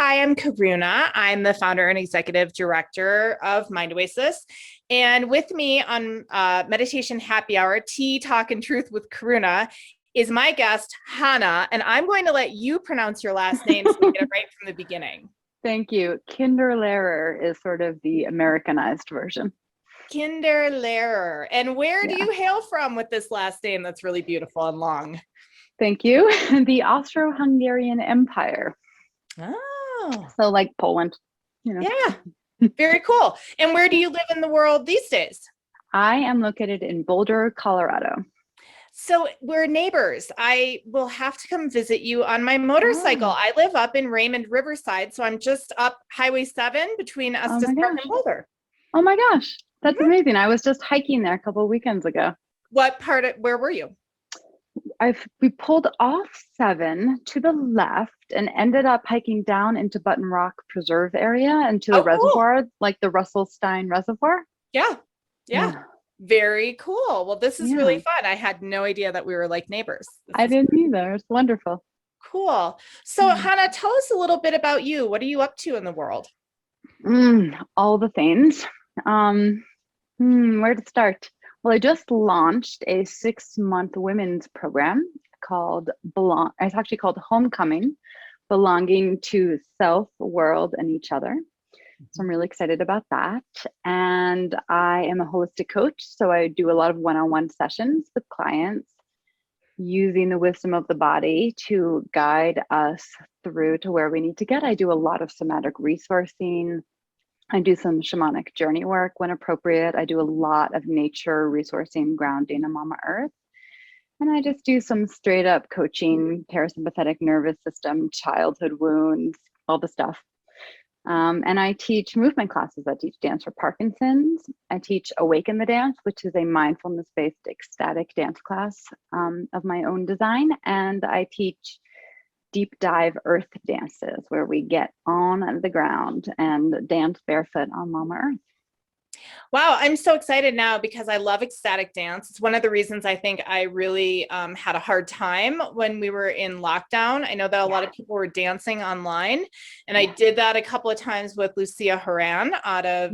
Hi, I'm Karuna. I'm the founder and executive director of Mind Oasis. And with me on Meditation Happy Hour, Tea, Talk, and Truth with Karuna is my guest, Hannah. And I'm going to let you pronounce your last name so we get it right from the beginning. Thank you. Kinderlehrer is sort of the Americanized version. Kinderlehrer. And where do Yeah. you hail from with this last name that's really beautiful and long? Thank you. The Austro-Hungarian Empire. Oh, So like Poland, yeah. Very cool. And where do you live in the world these days? I am located in Boulder, Colorado. So we're neighbors. I will have to come visit you on my motorcycle. Oh, I live up in Raymond, Riverside, so I'm just up Highway 7 between oh my Estes Park and gosh. Boulder. Oh my gosh. That's Mhm. amazing. I was just hiking there a couple of weekends ago. Where were you? We pulled off 7 to the left and ended up hiking down into Button Rock Preserve area and to the Oh, cool. reservoir, like the Russell Stein Reservoir. Yeah. Yeah. Yeah. Very cool. Well, this is really Yeah. fun. I had no idea that we were like neighbors. This I is didn't either. It's wonderful. cool. So, Yeah. Hannah, tell us a little bit about you. What are you up to in the world? All the things. Um, where to start? Well, I just launched a 6-month women's program called Belong. It's actually called Homecoming, belonging to self, world, and each other. So I'm really excited about that. And I am a holistic coach. So I do a lot of one-on-one sessions with clients using the wisdom of the body to guide us through to where we need to get. I do a lot of somatic resourcing. I do some shamanic journey work when appropriate. I do a lot of nature resourcing, grounding on Mama Earth. And I just do some straight up coaching, parasympathetic nervous system, childhood wounds, all the stuff. And I teach movement classes. I teach dance for Parkinson's. I teach Awaken the Dance, which is a mindfulness based ecstatic dance class of my own design. And I teach deep dive earth dances where we get on the ground and dance barefoot on Mama Earth. Wow, I'm so excited now because I love ecstatic dance. It's one of the reasons I think I really had a hard time when we were in lockdown. I know that a lot of people were dancing online, and I did that a couple of times with Lucia Horan out of,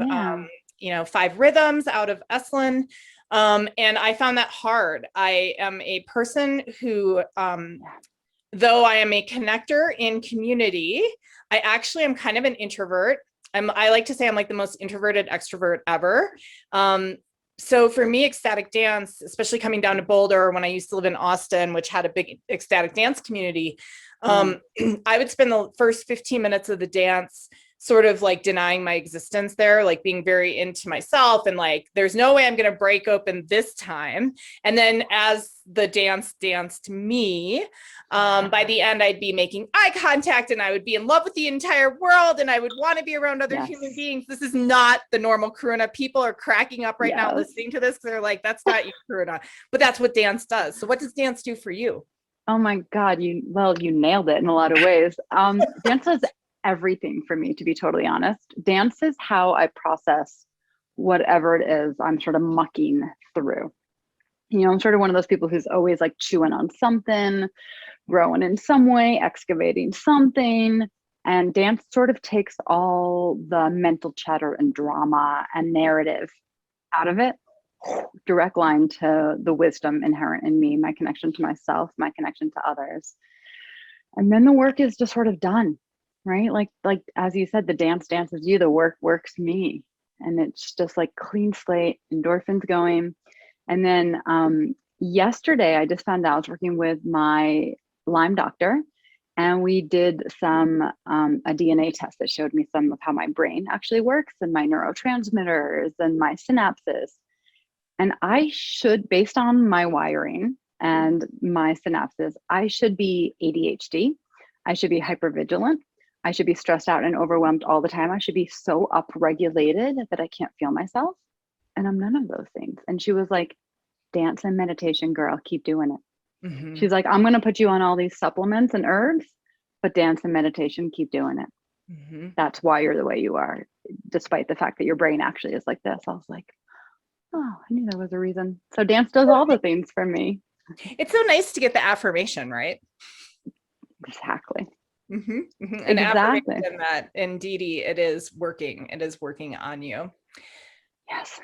Yeah. 5 Rhythms out of Esalen. And I found that hard. I am a person who, though I am a connector in community, I actually am kind of an introvert. I like to say I'm like the most introverted extrovert ever. So for me, ecstatic dance, especially coming down to Boulder when I used to live in Austin, which had a big ecstatic dance community, I would spend the first 15 minutes of the dance sort of like denying my existence there, like being very into myself and like, there's no way I'm going to break open this time. And then as the dance danced me, by the end, I'd be making eye contact and I would be in love with the entire world and I would want to be around other human beings. This is not the normal Karuna. People are cracking up right now listening to this because they're like, that's not you, Karuna. But that's what dance does. So what does dance do for you? Oh my God, you nailed it in a lot of ways. Dance is everything for me, to be totally honest. Dance is how I process whatever it is I'm sort of mucking through. I'm sort of one of those people who's always like chewing on something, growing in some way, excavating something. And dance sort of takes all the mental chatter and drama and narrative out of it. Direct line to the wisdom inherent in me, my connection to myself, my connection to others. And then the work is just sort of done, right? Like as you said, the dance dances you, the work works me. And it's just like clean slate, endorphins going. And then yesterday, I just found out I was working with my Lyme doctor, and we did a DNA test that showed me some of how my brain actually works and my neurotransmitters and my synapses. And I should, based on my wiring and my synapses, I should be ADHD. I should be hypervigilant. I should be stressed out and overwhelmed all the time. I should be so upregulated that I can't feel myself. And I'm none of those things. And she was like, dance and meditation, girl, keep doing it. Mm-hmm. She's like, I'm going to put you on all these supplements and herbs, but dance and meditation, keep doing it. Mm-hmm. That's why you're the way you are, despite the fact that your brain actually is like this. I was like, oh, I knew there was a reason. So dance does all the things for me. It's so nice to get the affirmation, right? Exactly. An Exactly. affirmation that indeed it is working. It is working on you. Yes.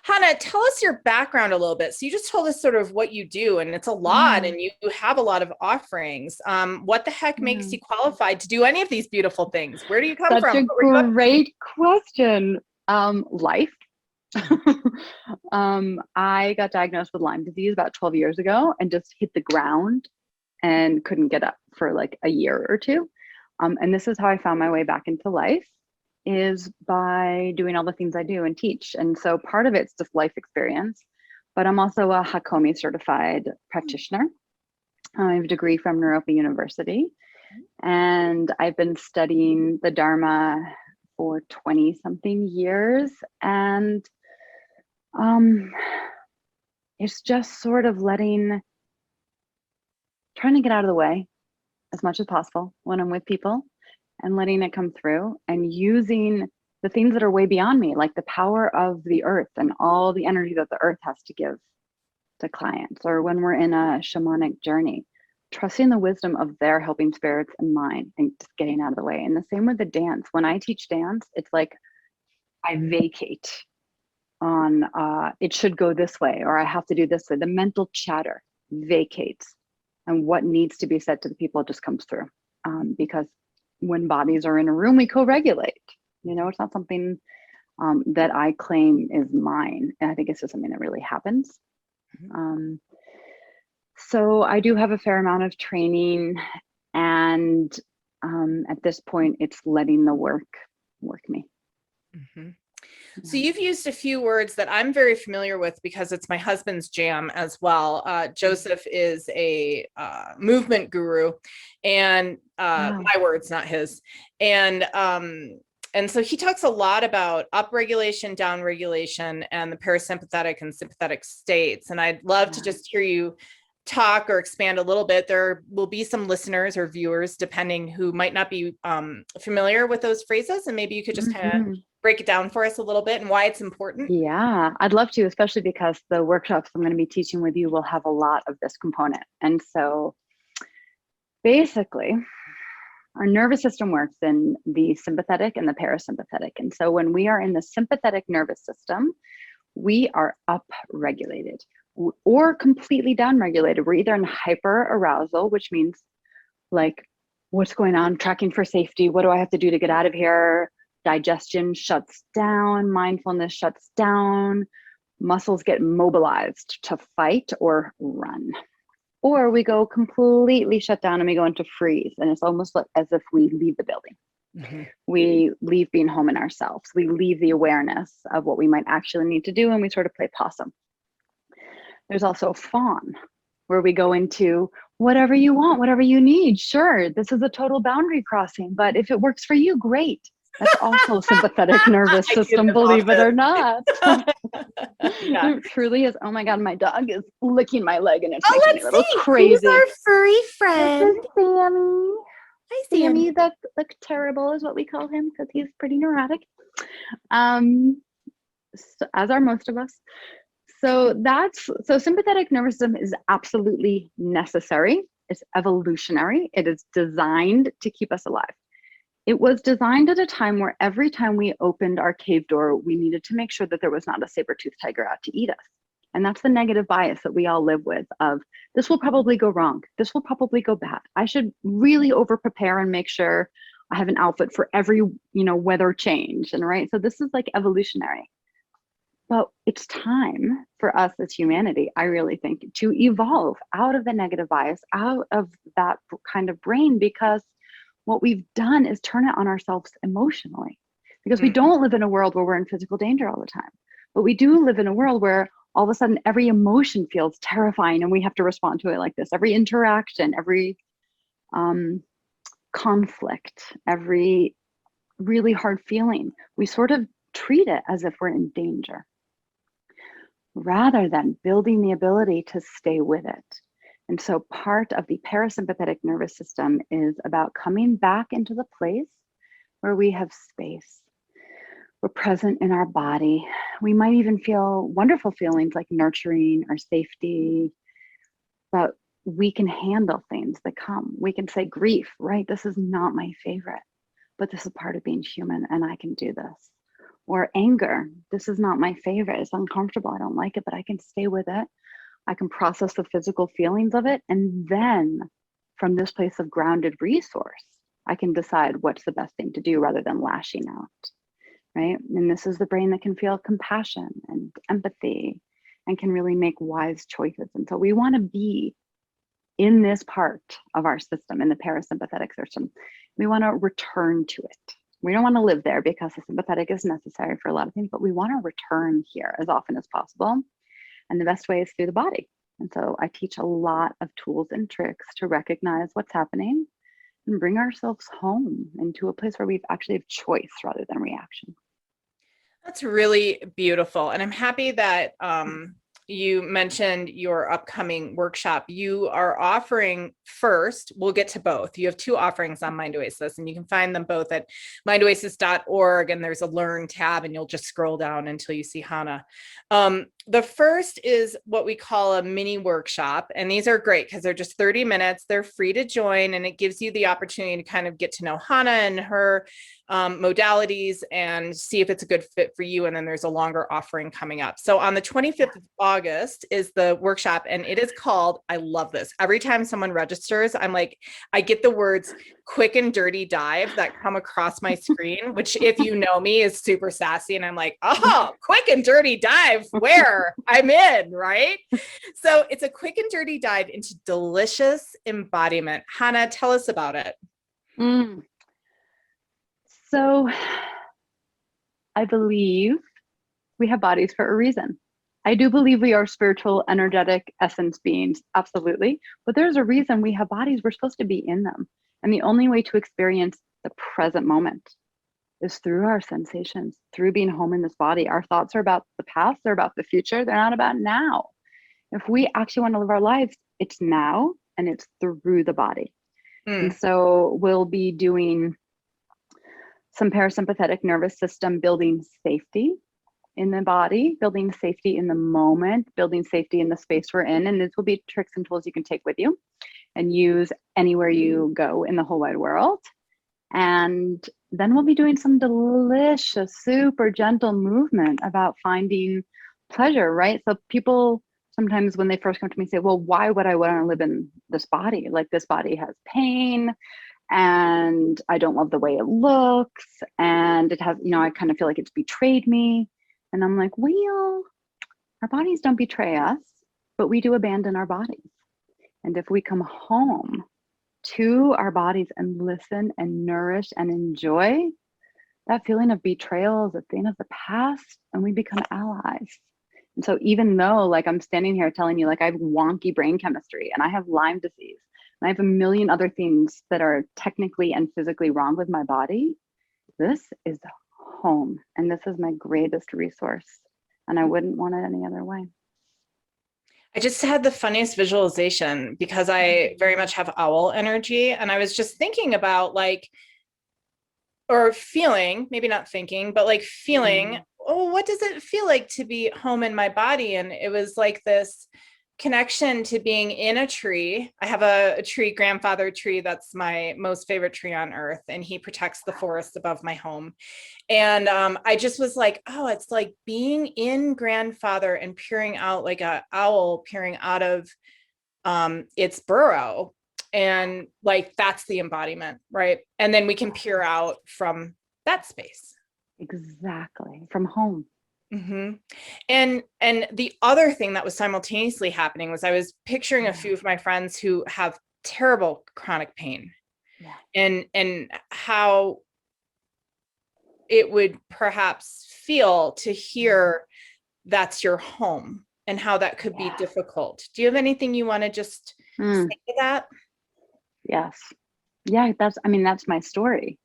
Hannah, tell us your background a little bit. So you just told us sort of what you do, and it's a lot, and you have a lot of offerings. What the heck makes you qualified to do any of these beautiful things? Where do you come Such from? a great question. Life. I got diagnosed with Lyme disease about 12 years ago and just hit the ground and couldn't get up for like a year or two. And this is how I found my way back into life, is by doing all the things I do and teach. And so part of it's just life experience, but I'm also a Hakomi certified practitioner. I have a degree from Naropa University, and I've been studying the Dharma for 20 something years. And it's just sort of trying to get out of the way as much as possible when I'm with people, and letting it come through, and using the things that are way beyond me, like the power of the earth and all the energy that the earth has to give to clients, or when we're in a shamanic journey, trusting the wisdom of their helping spirits and mine, and just getting out of the way. And the same with the dance. When I teach dance, it's like I vacate on it should go this way, or I have to do this way. The mental chatter vacates, and what needs to be said to the people just comes through. Because when bodies are in a room, we co-regulate. It's not something that I claim is mine. And I think it's just something that really happens. So I do have a fair amount of training, and at this point, it's letting the work me. So you've used a few words that I'm very familiar with because it's my husband's jam as well. Joseph is a movement guru, and my words, not his. And so he talks a lot about upregulation, downregulation, and the parasympathetic and sympathetic states. And I'd love to just hear you talk or expand a little bit. There will be some listeners or viewers, depending, who might not be familiar with those phrases, and maybe you could just kind of break it down for us a little bit and why it's important. Yeah, I'd love to, especially because the workshops I'm going to be teaching with you will have a lot of this component. And so basically, our nervous system works in the sympathetic and the parasympathetic. And so when we are in the sympathetic nervous system, we are upregulated or completely downregulated. We're either in hyper arousal, which means like, what's going on? Tracking for safety. What do I have to do to get out of here? Digestion shuts down, mindfulness shuts down, muscles get mobilized to fight or run. Or we go completely shut down and we go into freeze. And it's almost like as if we leave the building. We leave being home in ourselves. We leave the awareness of what we might actually need to do, and we sort of play possum. There's also fawn, where we go into whatever you want, whatever you need. Sure, this is a total boundary crossing, but if it works for you, great. That's also sympathetic nervous system, believe it or not. It truly is. Oh my God, my dog is licking my leg and it's making me a little crazy. Who's our furry friend? This is Sammy. Hi, Sammy, the terrible is what we call him because he's pretty neurotic. So, as are most of us. So sympathetic nervous system is absolutely necessary. It's evolutionary. It is designed to keep us alive. It was designed at a time where every time we opened our cave door, we needed to make sure that there was not a saber-toothed tiger out to eat us. And that's the negative bias that we all live with of, this will probably go wrong. This will probably go bad. I should really over-prepare and make sure I have an outfit for every, weather change. And right, so this is like evolutionary. But it's time for us as humanity, I really think, to evolve out of the negative bias, out of that kind of brain, because what we've done is turn it on ourselves emotionally, because we don't live in a world where we're in physical danger all the time, but we do live in a world where all of a sudden every emotion feels terrifying and we have to respond to it like this. Every interaction, every conflict, every really hard feeling, we sort of treat it as if we're in danger, rather than building the ability to stay with it. And so part of the parasympathetic nervous system is about coming back into the place where we have space. We're present in our body. We might even feel wonderful feelings like nurturing or safety, but we can handle things that come. We can say grief, right? This is not my favorite, but this is part of being human and I can do this. Or anger, this is not my favorite. It's uncomfortable. I don't like it, but I can stay with it. I can process the physical feelings of it. And then from this place of grounded resource, I can decide what's the best thing to do rather than lashing out, right? And this is the brain that can feel compassion and empathy and can really make wise choices. And so we want to be in this part of our system, in the parasympathetic system. We want to return to it. We don't want to live there because the sympathetic is necessary for a lot of things, but we want to return here as often as possible. And the best way is through the body. And so I teach a lot of tools and tricks to recognize what's happening and bring ourselves home into a place where we actually have choice rather than reaction. That's really beautiful. And I'm happy that you mentioned your upcoming workshop. You are offering first, we'll get to both. You have two offerings on Mind Oasis, and you can find them both at mindoasis.org. And there's a Learn tab, and you'll just scroll down until you see Hannah. The first is what we call a mini workshop. And these are great because they're just 30 minutes. They're free to join, and it gives you the opportunity to kind of get to know Hannah and her modalities and see if it's a good fit for you. And then there's a longer offering coming up. So on the 25th of August is the workshop, and it is called, I love this. Every time someone registers, I'm like, I get the words quick and dirty dive that come across my screen, which if you know me is super sassy. And I'm like, oh, quick and dirty dive, where I'm in, right? So it's a quick and dirty dive into delicious embodiment. Hannah, tell us about it. So I believe we have bodies for a reason. I do believe we are spiritual, energetic essence beings, absolutely. But there's a reason we have bodies. We're supposed to be in them. And the only way to experience the present moment is through our sensations, through being home in this body. Our thoughts are about the past, they're about the future, they're not about now. If we actually want to live our lives, it's now and it's through the body. And so we'll be doing some parasympathetic nervous system, building safety in the body, building safety in the moment, building safety in the space we're in. And these will be tricks and tools you can take with you and use anywhere you go in the whole wide world. And then we'll be doing some delicious, super gentle movement about finding pleasure, right? So people sometimes when they first come to me say, well, why would I want to live in this body? Like this body has pain, and I don't love the way it looks, and it has, I kind of feel like it's betrayed me. And I'm like, well, our bodies don't betray us, but we do abandon our bodies. And if we come home to our bodies and listen and nourish and enjoy, that feeling of betrayal is a thing of the past, and we become allies. And so even though like I'm standing here telling you like I have wonky brain chemistry and I have Lyme disease, and I have a million other things that are technically and physically wrong with my body, this is home. And this is my greatest resource. And I wouldn't want it any other way. I just had the funniest visualization because I very much have owl energy. And I was just thinking about like, or feeling, maybe not thinking, but like feeling, oh, what does it feel like to be home in my body? And it was like this connection to being in a tree. I have a tree, grandfather tree, that's my most favorite tree on earth, and he protects the forest above my home. And I just was like, oh, it's like being in grandfather and peering out like a owl peering out of its burrow. And like, that's the embodiment, right? And then we can peer out from that space. Exactly. From home. Mm-hmm. And the other thing that was simultaneously happening was I was picturing a few of my friends who have terrible chronic pain, and how it would perhaps feel to hear that's your home and how that could be difficult. Do you have anything you want to just say to that? Yes. Yeah, that's my story,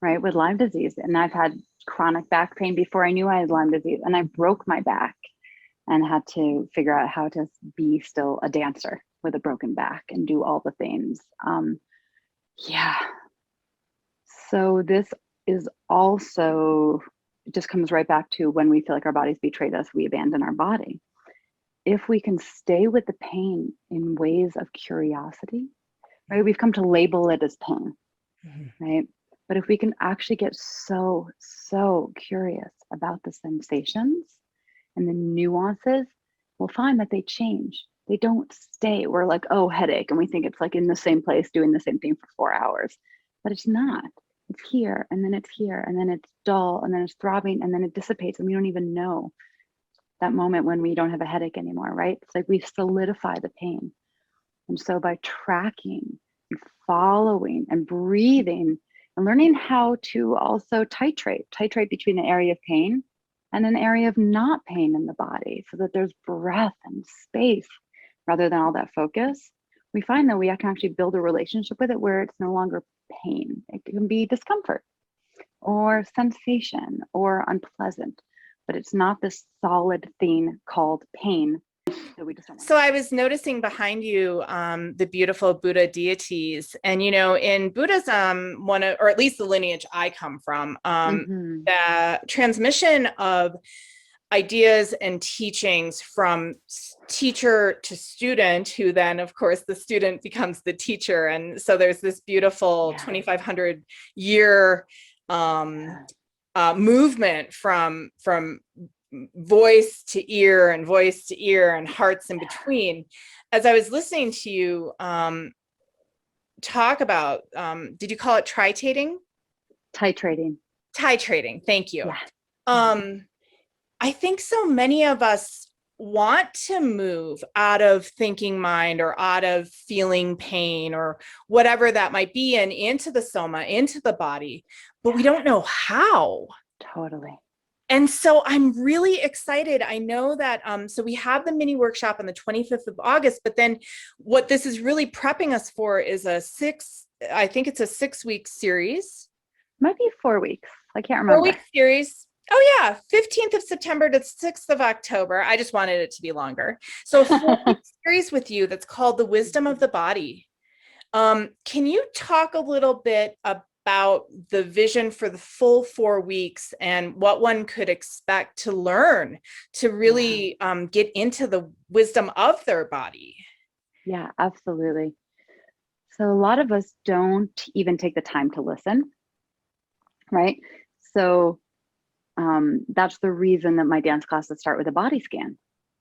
right? With Lyme disease. And I've had chronic back pain before I knew I had Lyme disease, and I broke my back and had to figure out how to be still a dancer with a broken back and do all the things. So this is also, it just comes right back to when we feel like our bodies betrayed us, we abandon our body. if we can stay with the pain in ways of curiosity, right? We've come to label it as pain, right? But if we can actually get so, so curious about the sensations and the nuances, we'll find that they change. They don't stay. We're like, oh, headache. And we think it's like in the same place doing the same thing for 4 hours, but it's not. It's here, and then it's here, and then it's dull, and then it's throbbing, and then it dissipates, and we don't even know that moment when we don't have a headache anymore, right? It's like we solidify the pain. And so by tracking and following and breathing and learning how to also titrate between the area of pain and an area of not pain in the body, so that there's breath and space rather than all that focus, we find that we can actually build a relationship with it where it's no longer pain. It can be discomfort or sensation or unpleasant, but it's not this solid thing called pain that we just don't want. So I was noticing behind you the beautiful Buddha deities, and in Buddhism, or at least the lineage I come from, the transmission of ideas and teachings from teacher to student, who then, of course, the student becomes the teacher. And so there's this beautiful 2,500 year movement from voice to ear and hearts in between. As I was listening to you talk about, did you call it tritating? Titrating. Thank you. Yeah. I think so many of us want to move out of thinking mind or out of feeling pain or whatever that might be, and into the soma, into the body, but we don't know how. Totally. And so I'm really excited. I know that, so we have the mini workshop on the 25th of August, but then what this is really prepping us for is a 6-week series. Might be 4 weeks. I can't remember. 4-week series. Oh yeah, 15th of September to 6th of October. I just wanted it to be longer. So a 4-week series with you that's called The Wisdom of the Body. Can you talk a little bit about the vision for the full 4 weeks and what one could expect to learn to really get into the wisdom of their body? Yeah, absolutely. So a lot of us don't even take the time to listen, right? So that's the reason that my dance classes start with a body scan.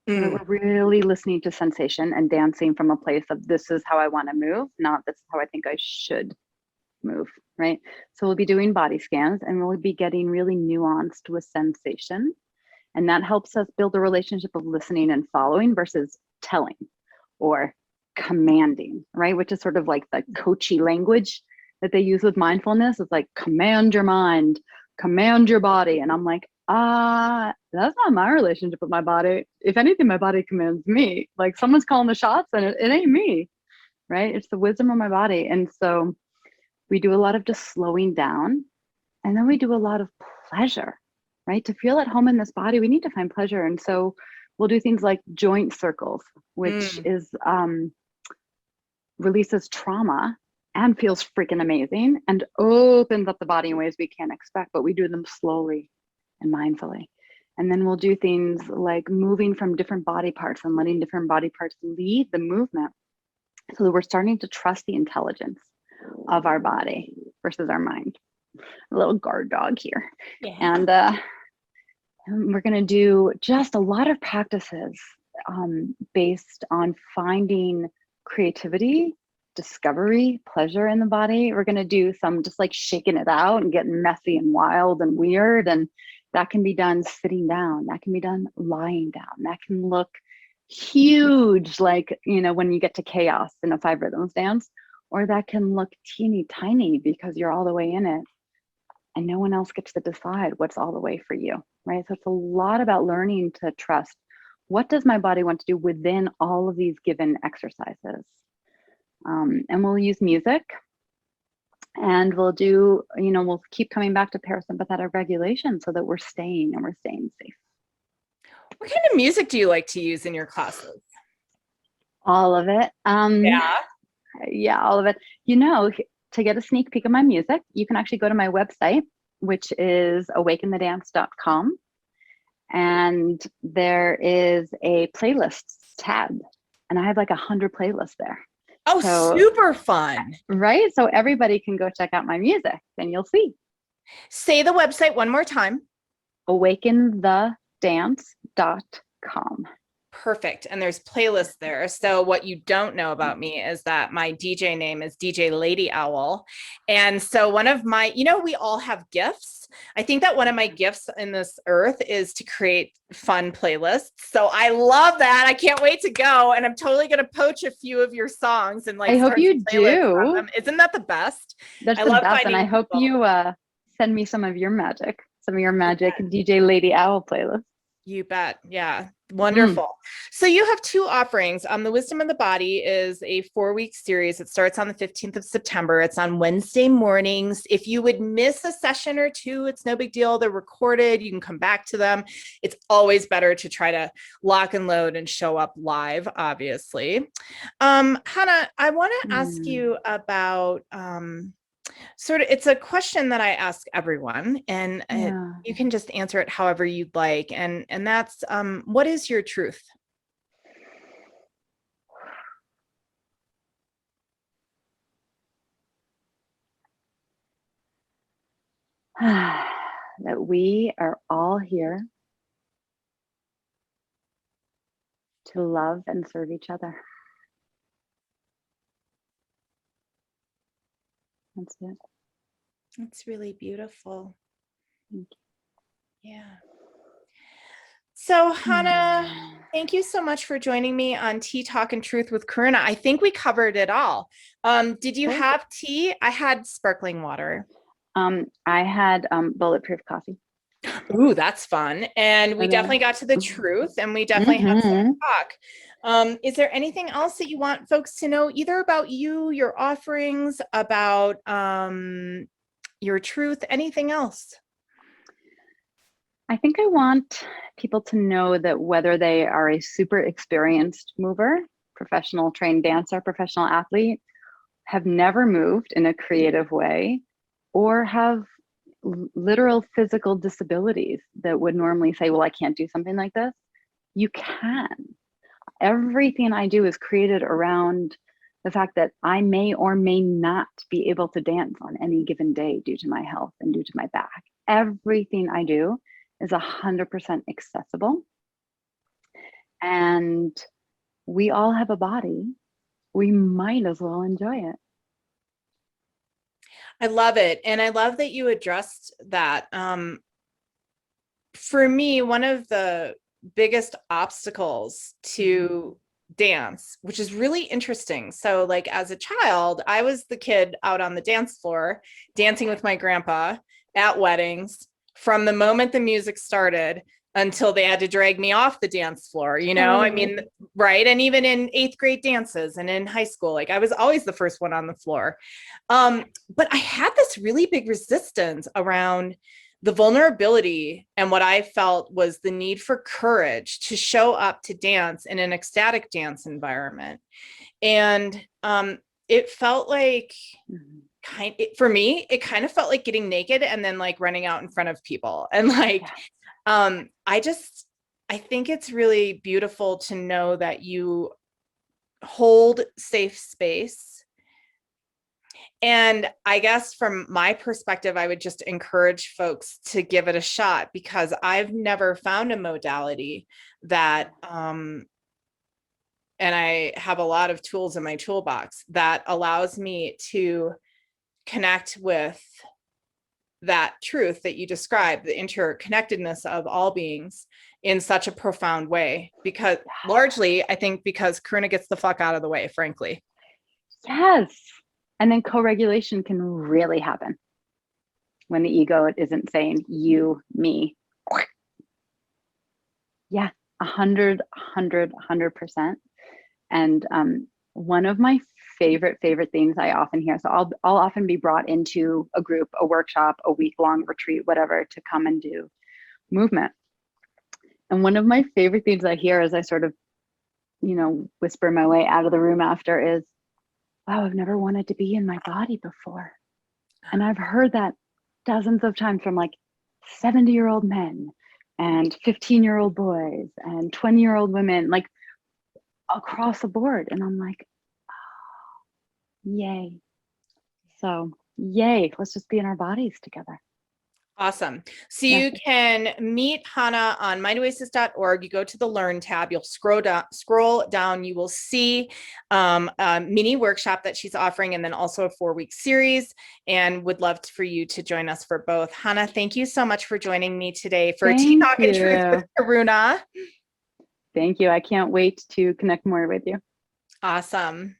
So that we're really listening to sensation and dancing from a place of this is how I want to move, not this is how I think I should move, right? So we'll be doing body scans and we'll be getting really nuanced with sensation. And that helps us build a relationship of listening and following versus telling or commanding, right? Which is sort of like the coachy language that they use with mindfulness. It's like command your mind, command your body. And I'm like, that's not my relationship with my body. If anything, my body commands me. Like someone's calling the shots and it ain't me, right? It's the wisdom of my body. And so we do a lot of just slowing down, and then we do a lot of pleasure, right? To feel at home in this body, we need to find pleasure. And so we'll do things like joint circles, which is releases trauma and feels freaking amazing and opens up the body in ways we can't expect, but we do them slowly and mindfully. And then we'll do things like moving from different body parts and letting different body parts lead the movement, so that we're starting to trust the intelligence of our body versus our mind. A little guard dog here. Yeah. And we're going to do just a lot of practices based on finding creativity, discovery, pleasure in the body. We're going to do some just like shaking it out and getting messy and wild and weird. And that can be done sitting down. That can be done lying down. That can look huge, like, you know, when you get to chaos in a 5 rhythms dance, or that can look teeny tiny because you're all the way in it and no one else gets to decide what's all the way for you, right? So it's a lot about learning to trust, what does my body want to do within all of these given exercises? And we'll use music, and we'll do, you know, we'll keep coming back to parasympathetic regulation so that we're staying safe. What kind of music do you like to use in your classes? All of it. Yeah, all of it. You know, to get a sneak peek of my music, you can actually go to my website, which is awakenthedance.com. And there is a playlists tab, and I have like 100 playlists there. Oh, So, super fun. right? So everybody can go check out my music, and you'll see. Say the website one more time. awakenthedance.com. Perfect. And there's playlists there. So what you don't know about me is that my DJ name is DJ Lady Owl. And so one of my, we all have gifts. I think that one of my gifts in this earth is to create fun playlists. So I love that. I can't wait to go. And I'm totally going to poach a few of your songs and like I hope you do. Isn't that the best? That's the best. And I hope you send me some of your magic DJ Lady Owl playlist. You bet. Yeah. Wonderful. So you have two offerings. The Wisdom of the Body is a 4-week series. It starts on the 15th of September. It's on Wednesday mornings. If you would miss a session or two, it's no big deal. They're recorded. You can come back to them. It's always better to try to lock and load and show up live, obviously. Hannah, I want to ask you about it's a question that I ask everyone, and you can just answer it however you'd like. And that's, what is your truth? That we are all here to love and serve each other. That's it. That's really beautiful. Thank you. Yeah. So Hannah, thank you so much for joining me on Tea Talk and Truth with Karuna. I think we covered it all. Did you have tea? I had sparkling water. I had bulletproof coffee. Ooh, that's fun. And we definitely got to the truth, and we definitely had some talk. Is there anything else that you want folks to know, either about you, your offerings, about your truth, anything else? I think I want people to know that whether they are a super experienced mover, professional trained dancer, professional athlete, have never moved in a creative way, or have literal physical disabilities that would normally say, well, I can't do something like this. You can. Everything I do is created around the fact that I may or may not be able to dance on any given day due to my health and due to my back. Everything I do is 100% accessible. And we all have a body. We might as well enjoy it. I love it. And I love that you addressed that. For me, one of the biggest obstacles to dance, which is really interesting. So like as a child, I was the kid out on the dance floor, dancing with my grandpa at weddings from the moment the music started until they had to drag me off the dance floor, I mean, right. And even in 8th grade dances and in high school, like I was always the first one on the floor. But I had this really big resistance around the vulnerability and what I felt was the need for courage to show up to dance in an ecstatic dance environment. And it felt like for me, it kind of felt like getting naked and then like running out in front of people. And like, I think it's really beautiful to know that you hold safe space. And I guess from my perspective, I would just encourage folks to give it a shot, because I've never found a modality that, and I have a lot of tools in my toolbox that allows me to connect with that truth that you described, the interconnectedness of all beings in such a profound way, because largely, I think because Karuna gets the fuck out of the way, frankly. Yes. And then co-regulation can really happen when the ego isn't saying you, me. Yeah, 100%. And one of my favorite things I often hear, so I'll often be brought into a group, a workshop, a week-long retreat, whatever, to come and do movement. And one of my favorite things I hear as I sort of, whisper my way out of the room after is, wow, I've never wanted to be in my body before. And I've heard that dozens of times from like 70-year-old men and 15-year-old boys and 20-year-old women. Like, across the board. And I'm like, yay. So yay, let's just be in our bodies together. Awesome. So Yeah. you can meet Hannah on mindoasis.org. You go to the Learn tab, you'll scroll down, you will see a mini workshop that she's offering, and then also a 4-week series, and would love for you to join us for both. Hannah, thank you so much for joining me today for Tea Talk and Truth with Karuna. Thank you. I can't wait to connect more with you. Awesome.